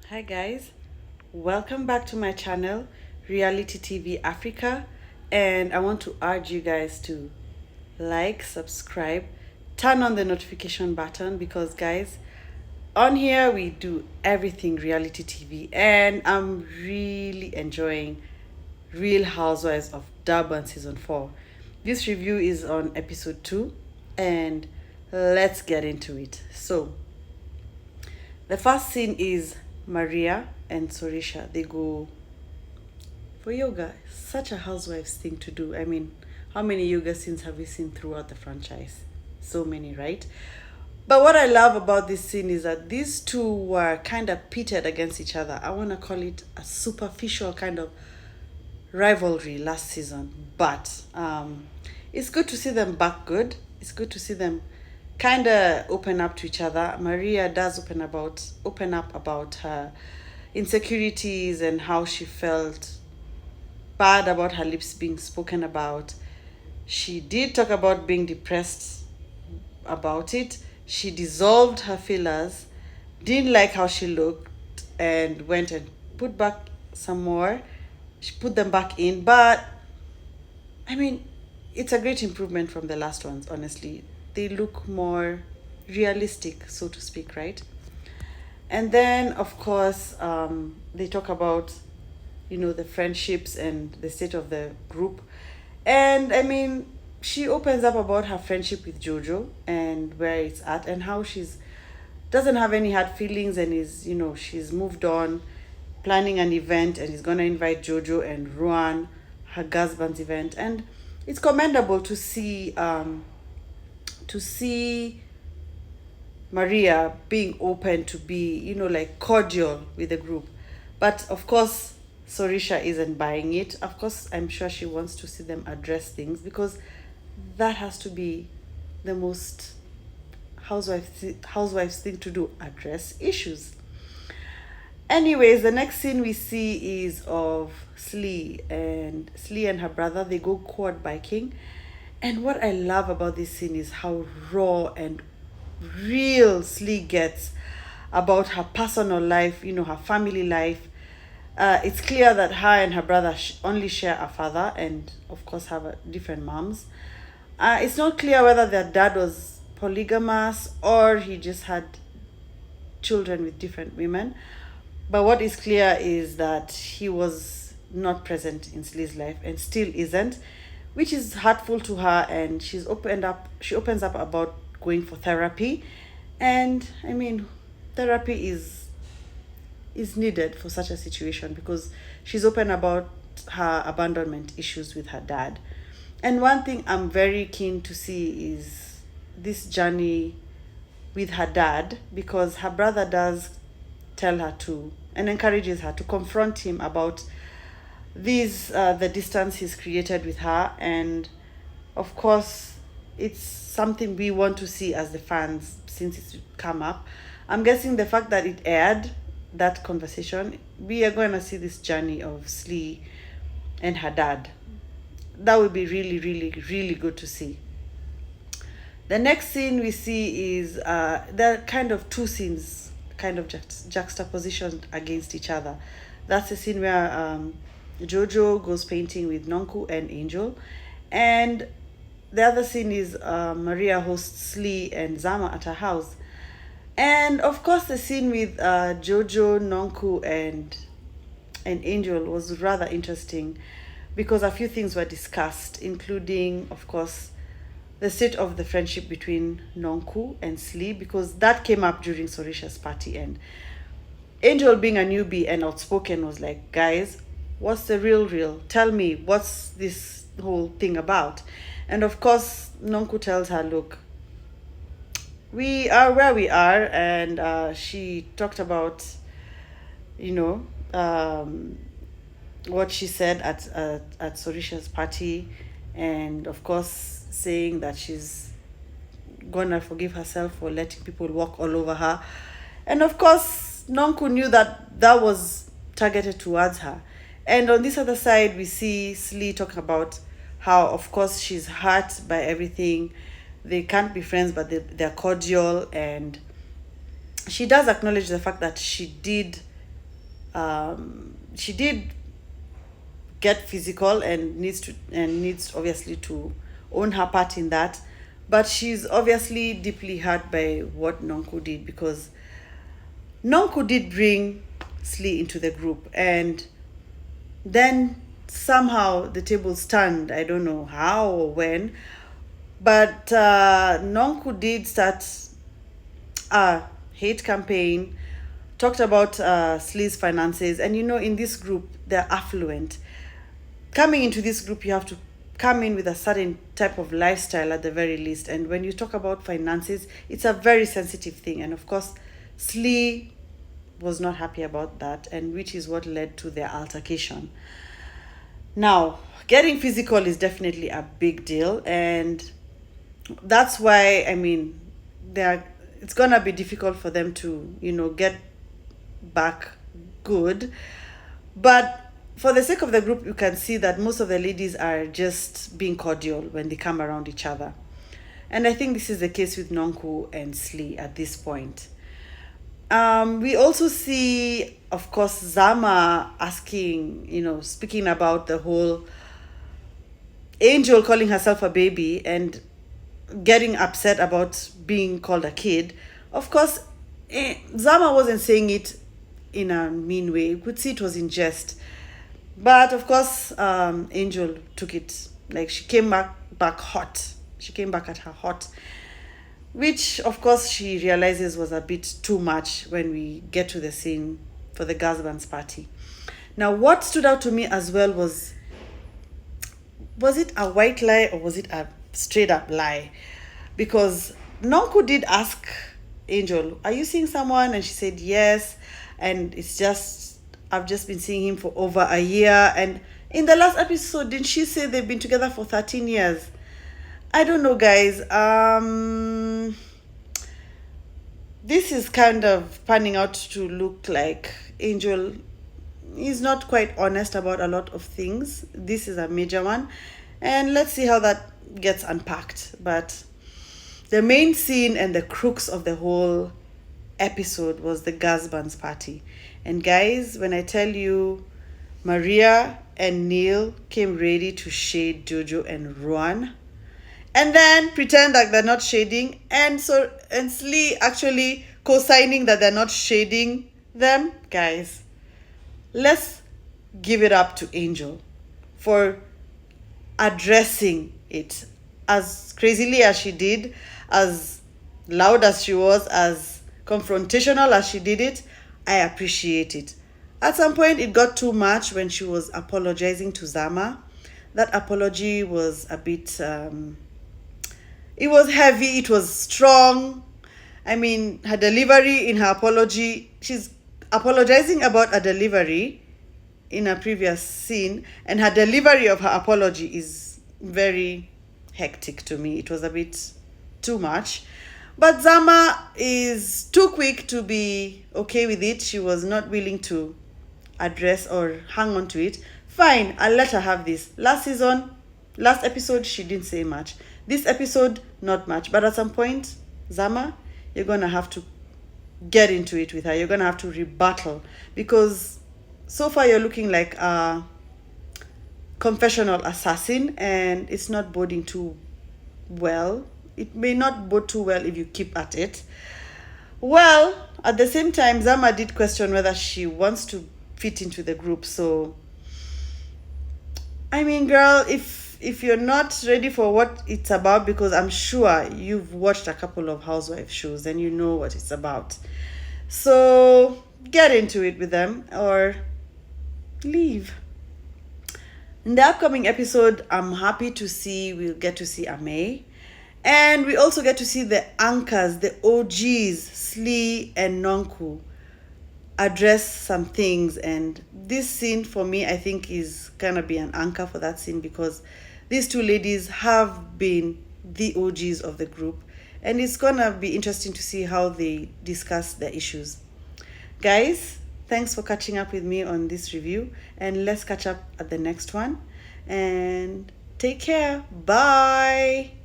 Hi guys, welcome back to my channel, Reality TV Africa, and I want to urge you guys to like, subscribe, turn on the notification button because guys, on here we do everything reality TV and I'm really enjoying Real Housewives of Durban season 4. This review is on episode 2 and let's get into it. So, the first scene is Maria and Sorisha. They go for yoga. Such a housewife's thing to do. I mean, how many yoga scenes have we seen throughout the franchise? So many, right? But what I love about this scene is that these two were kind of pitted against each other. I want to call it a superficial kind of rivalry last season. But it's good to see them back good. It's good to see them kind of open up to each other. Maria does open up about her insecurities and how she felt bad about her lips being spoken about. She did talk about being depressed about it. She dissolved her fillers, didn't like how she looked, and went and put back some more. She put them back in, but I mean, it's a great improvement from the last ones, honestly. They look more realistic, so to speak, right? And then, of course, they talk about, the friendships and the state of the group. And I mean, she opens up about her friendship with Jojo and where it's at and how she's doesn't have any hard feelings and she's moved on, planning an event and is gonna invite Jojo and Ruan, her husband's event. And it's commendable to see Maria being open to be, like cordial with the group. But of course, Sorisha isn't buying it. Of course, I'm sure she wants to see them address things because that has to be the most housewives thing to do, address issues. Anyways, the next scene we see is of Slee and her brother. They go quad biking. And what I love about this scene is how raw and real Slee gets about her personal life, her family life. It's clear that her and her brother only share a father and, of course, have different moms. It's not clear whether their dad was polygamous or he just had children with different women. But what is clear is that he was not present in Slee's life and still isn't, which is hurtful to her. And she opens up about going for therapy. And I mean, therapy is needed for such a situation because she's open about her abandonment issues with her dad. And one thing I'm very keen to see is this journey with her dad because her brother does tell her to and encourages her to confront him about the distance he's created with her. And of course, it's something we want to see as the fans since it's come up. I'm guessing the fact that it aired that conversation, we are going to see this journey of Slee and her dad. That would be really, really, really good to see. The next scene we see is there are kind of two scenes kind of juxtapositioned against each other. That's the scene where Jojo goes painting with Nonku and Angel. And the other scene is Maria hosts Slee and Zama at her house. And of course, the scene with Jojo, Nonku, and Angel was rather interesting because a few things were discussed, including, of course, the state of the friendship between Nonku and Slee, because that came up during Sorisha's party. And Angel, being a newbie and outspoken, was like, guys, what's the real? Tell me, what's this whole thing about? And of course, Nonku tells her, look, we are where we are. And she talked about, what she said at Sorisha's party. And of course, saying that she's gonna forgive herself for letting people walk all over her. And of course, Nonku knew that that was targeted towards her. And on this other side, we see Slee talk about how, of course, she's hurt by everything. They can't be friends, but they're cordial. And she does acknowledge the fact that she did She did get physical and needs obviously to own her part in that, but she's obviously deeply hurt by what Nonku did, because Nonku did bring Slee into the group, and then somehow the tables turned. I don't know how or when, but Nonku did start a hate campaign, talked about Slee's finances, and in this group they're affluent. Coming into this group, you have to come in with a certain type of lifestyle at the very least, and when you talk about finances, it's a very sensitive thing, and of course Slee was not happy about that, and which is what led to their altercation. Now, getting physical is definitely a big deal, and that's why it's gonna be difficult for them to get back good. But for the sake of the group, you can see that most of the ladies are just being cordial when they come around each other, and I think this is the case with Nonku and Slee at this point. We also see, of course, Zama speaking about the whole Angel calling herself a baby and getting upset about being called a kid. Of course, Zama wasn't saying it in a mean way. You could see it was in jest. But of course, Angel took it, like she came back hot. She came back at her hot, which of course she realizes was a bit too much when we get to the scene for the Gazban's party. Now, what stood out to me as well was it a white lie or was it a straight up lie? Because Nonku did ask Angel, "Are you seeing someone?" And she said yes, and I've just been seeing him for over a year. And in the last episode, didn't she say they've been together for 13 years? I don't know, guys. This is kind of panning out to look like Angel is not quite honest about a lot of things. This is a major one, and let's see how that gets unpacked. But the main scene and the crux of the whole episode was the Gazban's party. And guys, when I tell you Maria and Neil came ready to shade Jojo and Ruan, and then pretend like they're not shading, and Slee actually co-signing that they're not shading them, guys, let's give it up to Angel for addressing it as crazily as she did, as loud as she was, as confrontational as she did it. I appreciate it. At some point, it got too much when she was apologizing to Zama. That apology was a bit... it was heavy, it was strong. Her delivery in her apology, she's apologizing about a delivery in a previous scene, and her delivery of her apology is very hectic to me. It was a bit too much. But Zama is too quick to be okay with it. She was not willing to address or hang on to it. Fine, I'll let her have this. Last episode, she didn't say much. This episode, not much. But at some point, Zama, you're going to have to get into it with her. You're going to have to rebuttal. Because so far you're looking like a confessional assassin, and it's not boding too well. It may not bode too well if you keep at it. Well, at the same time, Zama did question whether she wants to fit into the group. So, girl, if you're not ready for what it's about, because I'm sure you've watched a couple of housewife shows and you know what it's about. So, get into it with them or leave. In the upcoming episode, I'm happy to see we'll get to see Ame. And we also get to see the anchors, the OGs, Slee and Nonku, address some things. And this scene for me, I think, is going to be an anchor for that scene, because these two ladies have been the OGs of the group. And it's going to be interesting to see how they discuss their issues. Guys, thanks for catching up with me on this review. And let's catch up at the next one. And take care. Bye.